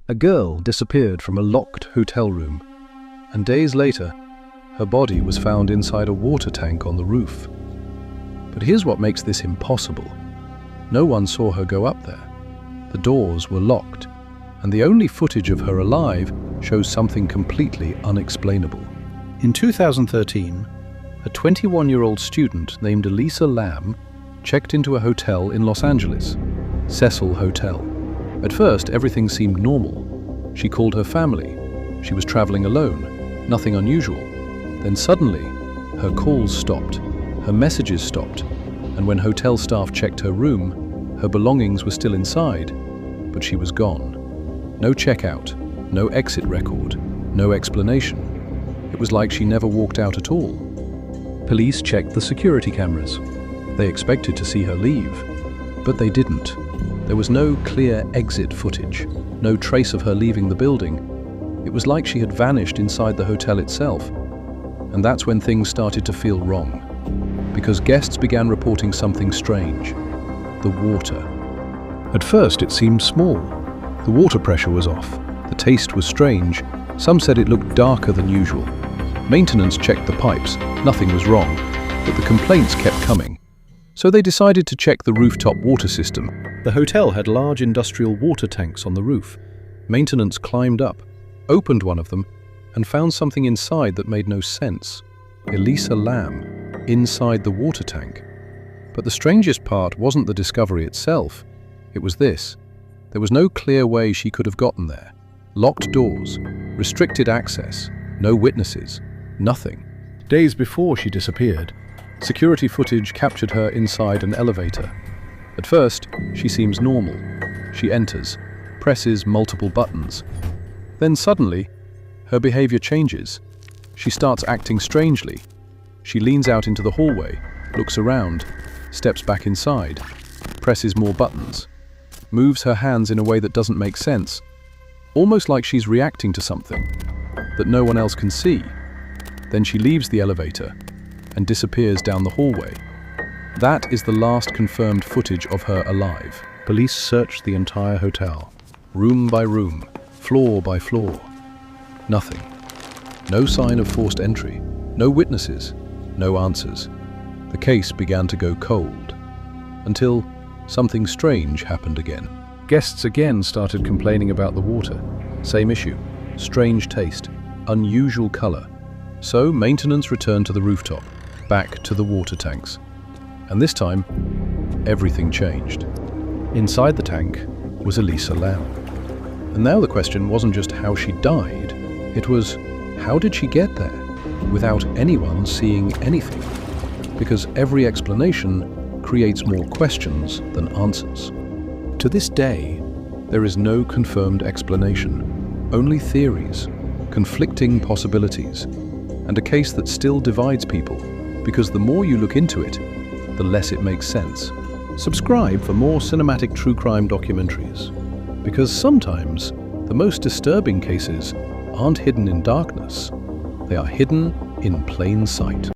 A girl disappeared from a locked hotel room, and days later, her body was found inside a water tank on the roof. But here's what makes this impossible. No one saw her go up there. The doors were locked, and the only footage of her alive shows something completely unexplainable. In 2013, a 21-year-old student named Elisa Lam checked into a hotel in Los Angeles, Cecil Hotel. At first, everything seemed normal. She called her family. She was traveling alone, nothing unusual. Then suddenly, her calls stopped, her messages stopped, and when hotel staff checked her room, her belongings were still inside, but she was gone. No checkout, no exit record, no explanation. It was like she never walked out at all. Police checked the security cameras. They expected to see her leave, but they didn't. There was no clear exit footage, no trace of her leaving the building. It was like she had vanished inside the hotel itself. And that's when things started to feel wrong, because guests began reporting something strange: the water. At first it seemed small. The water pressure was off. The taste was strange. Some said it looked darker than usual. Maintenance checked the pipes. Nothing was wrong, but the complaints kept coming. So they decided to check the rooftop water system. The hotel had large industrial water tanks on the roof. Maintenance climbed up, opened one of them, and found something inside that made no sense. Elisa Lam, inside the water tank. But the strangest part wasn't the discovery itself. It was this. There was no clear way she could have gotten there. Locked doors, restricted access, no witnesses, nothing. Days before she disappeared, security footage captured her inside an elevator. At first, she seems normal. She enters, presses multiple buttons. Then suddenly, her behavior changes. She starts acting strangely. She leans out into the hallway, looks around, steps back inside, presses more buttons, moves her hands in a way that doesn't make sense, almost like she's reacting to something that no one else can see. Then she leaves the elevator and disappears down the hallway. That is the last confirmed footage of her alive. Police searched the entire hotel, room by room, floor by floor. Nothing. No sign of forced entry, no witnesses, no answers. The case began to go cold, until something strange happened again. Guests again started complaining about the water. Same issue, strange taste, unusual color. So maintenance returned to the rooftop, back to the water tanks. And this time, everything changed. Inside the tank was Elisa Lam. And now the question wasn't just how she died, it was, how did she get there without anyone seeing anything? Because every explanation creates more questions than answers. To this day, there is no confirmed explanation, only theories, conflicting possibilities, and a case that still divides people, because the more you look into it, the less it makes sense. Subscribe for more cinematic true crime documentaries, because sometimes the most disturbing cases aren't hidden in darkness, they are hidden in plain sight.